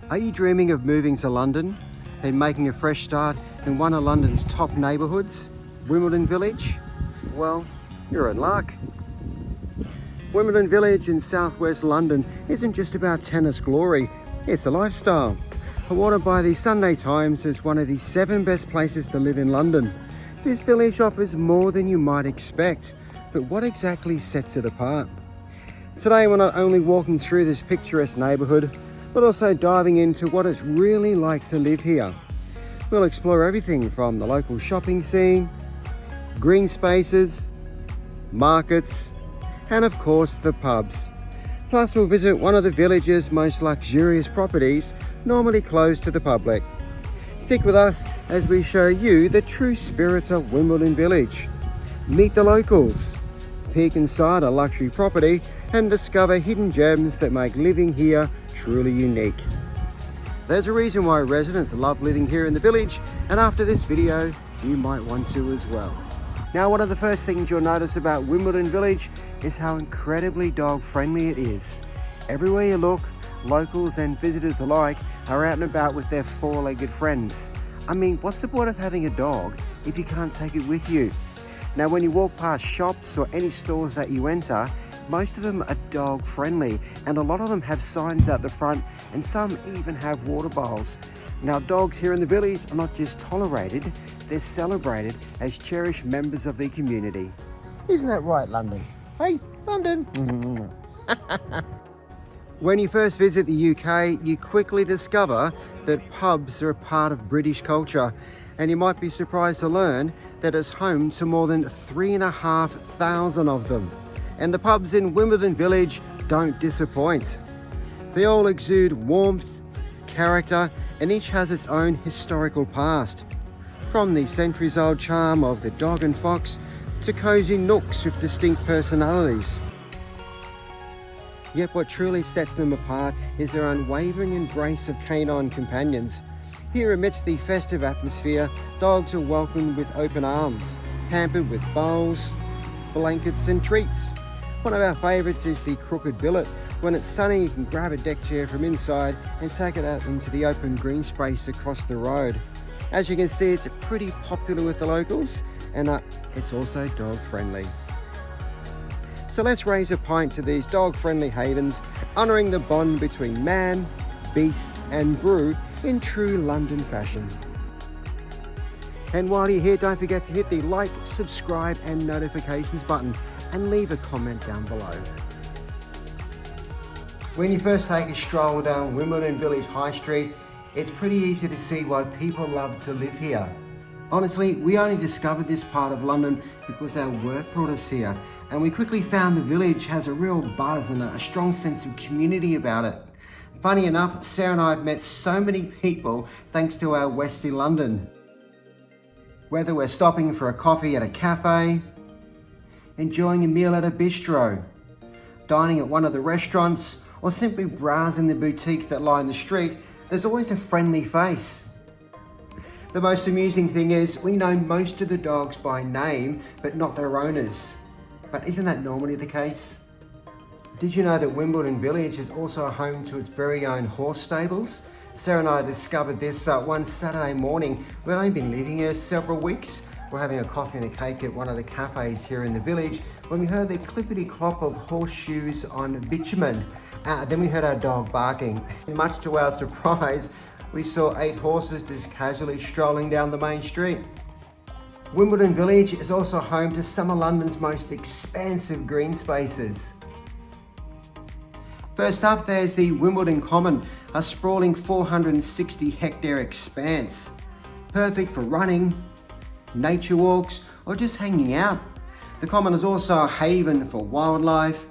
Are you dreaming of moving to London and making a fresh start in one of London's top neighbourhoods, Wimbledon Village? Well, you're in luck. Wimbledon Village in southwest London isn't just about tennis glory, it's a lifestyle. Awarded by the Sunday Times as one of the 7 best places to live in London, this village offers more than you might expect. But what exactly sets it apart? Today we're not only walking through this picturesque neighbourhood, but also diving into what it's really like to live here. We'll explore everything from the local shopping scene, green spaces, markets, and of course the pubs. Plus we'll visit one of the village's most luxurious properties, normally closed to the public. Stick with us as we show you the true spirit of Wimbledon Village. Meet the locals, peek inside a luxury property, and discover hidden gems that make living here truly unique. There's a reason why residents love living here in the village, and after this video, you might want to as well. Now, one of the first things you'll notice about Wimbledon Village is how incredibly dog friendly it is. Everywhere you look, locals and visitors alike are out and about with their 4-legged friends. I mean, what's the point of having a dog if you can't take it with you? Now, when you walk past shops or any stores that you enter, most of them are dog friendly, and a lot of them have signs out the front, and some even have water bowls. Now, dogs here in the village are not just tolerated, they're celebrated as cherished members of the community. Isn't that right, London? Hey, London! When you first visit the UK, you quickly discover that pubs are a part of British culture, and you might be surprised to learn that it's home to more than 3,500 of them. And the pubs in Wimbledon Village don't disappoint. They all exude warmth, character, and each has its own historical past. From the centuries-old charm of the Dog and Fox to cosy nooks with distinct personalities. Yet what truly sets them apart is their unwavering embrace of canine companions. Here amidst the festive atmosphere, dogs are welcomed with open arms, pampered with bowls, blankets and treats. One of our favourites is the crooked billet. When it's sunny, you can grab a deck chair from inside and take it out into the open green space across the road. As you can see, it's pretty popular with the locals, and it's also dog friendly. So let's raise a pint to these dog-friendly havens, honouring the bond between man, beast and brew in true London fashion. And while you're here, don't forget to hit the like, subscribe and notifications button, and leave a comment down below. When you first take a stroll down Wimbledon Village High Street, it's pretty easy to see why people love to live here. Honestly, we only discovered this part of London because our work brought us here, and we quickly found the village has a real buzz and a strong sense of community about it. Funny enough, Sarah and I have met so many people thanks to our Westy London. Whether we're stopping for a coffee at a cafe, enjoying a meal at a bistro, dining at one of the restaurants, or simply browsing the boutiques that line the street, there's always a friendly face. The most amusing thing is, we know most of the dogs by name, but not their owners. But isn't that normally the case? Did you know that Wimbledon Village is also home to its very own horse stables? Sarah and I discovered this one Saturday morning. We'd only been living here several weeks. We're having a coffee and a cake at one of the cafes here in the village when we heard the clippity-clop of horseshoes on bitumen. Then we heard our dog barking. And much to our surprise, we saw 8 horses just casually strolling down the main street. Wimbledon Village is also home to some of London's most expansive green spaces. First up, there's the Wimbledon Common, a sprawling 460-hectare expanse. Perfect for running, nature walks, or just hanging out. The Common is also a haven for wildlife,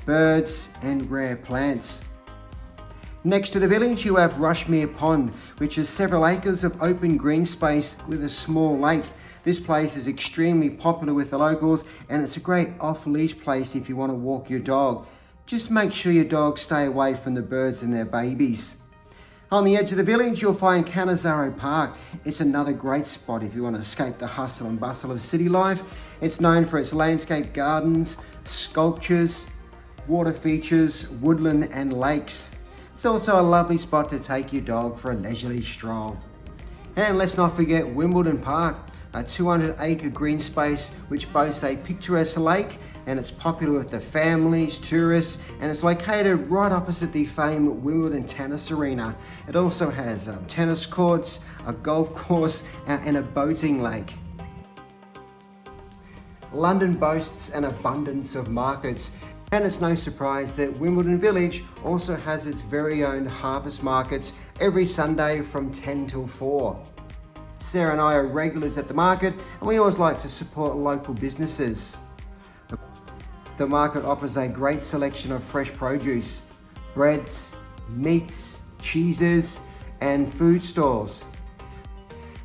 birds, and rare plants. Next to the village, you have Rushmere Pond, which is several acres of open green space with a small lake. This place is extremely popular with the locals, and it's a great off-leash place if you want to walk your dog. Just make sure your dogs stay away from the birds and their babies. On the edge of the village, you'll find Cannizaro Park. It's another great spot if you want to escape the hustle and bustle of city life. It's known for its landscape gardens, sculptures, water features, woodland and lakes. It's also a lovely spot to take your dog for a leisurely stroll. And let's not forget Wimbledon Park, a 200-acre green space which boasts a picturesque lake, and it's popular with the families, tourists, and it's located right opposite the famed Wimbledon tennis arena. It also has tennis courts, a golf course, and a boating lake. London boasts an abundance of markets, and it's no surprise that Wimbledon Village also has its very own harvest markets every Sunday from 10 till 4. Sarah and I are regulars at the market, and we always like to support local businesses. The market offers a great selection of fresh produce, breads, meats, cheeses, and food stalls.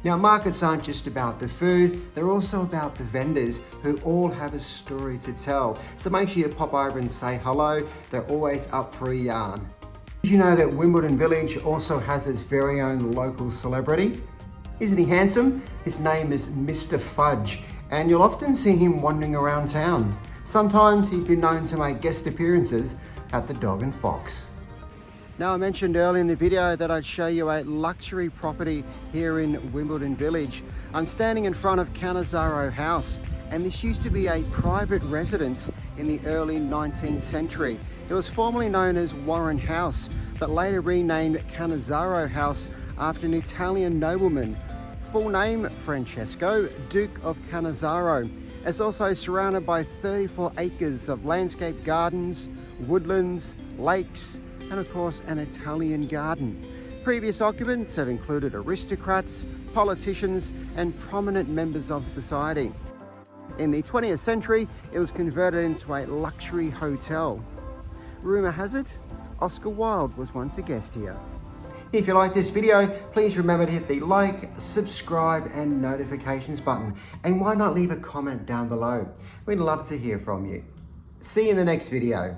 Now, markets aren't just about the food, they're also about the vendors who all have a story to tell. So make sure you pop over and say hello, they're always up for a yarn. Did you know that Wimbledon Village also has its very own local celebrity? Isn't he handsome? His name is Mr. Fudge, and you'll often see him wandering around town. Sometimes he's been known to make guest appearances at the Dog and Fox. Now, I mentioned earlier in the video that I'd show you a luxury property here in Wimbledon Village. I'm standing in front of Cannizaro House, and this used to be a private residence in the early 19th century. It was formerly known as Warren House, but later renamed Cannizaro House after an Italian nobleman. Full name, Francesco, Duke of Cannizaro. It's also surrounded by 34 acres of landscape gardens, woodlands, lakes, and of course an Italian garden. Previous occupants have included aristocrats, politicians, and prominent members of society. In the 20th century, it was converted into a luxury hotel. Rumour has it, Oscar Wilde was once a guest here. If you like this video, please remember to hit the like, subscribe, and notifications button. And why not leave a comment down below? We'd love to hear from you. See you in the next video.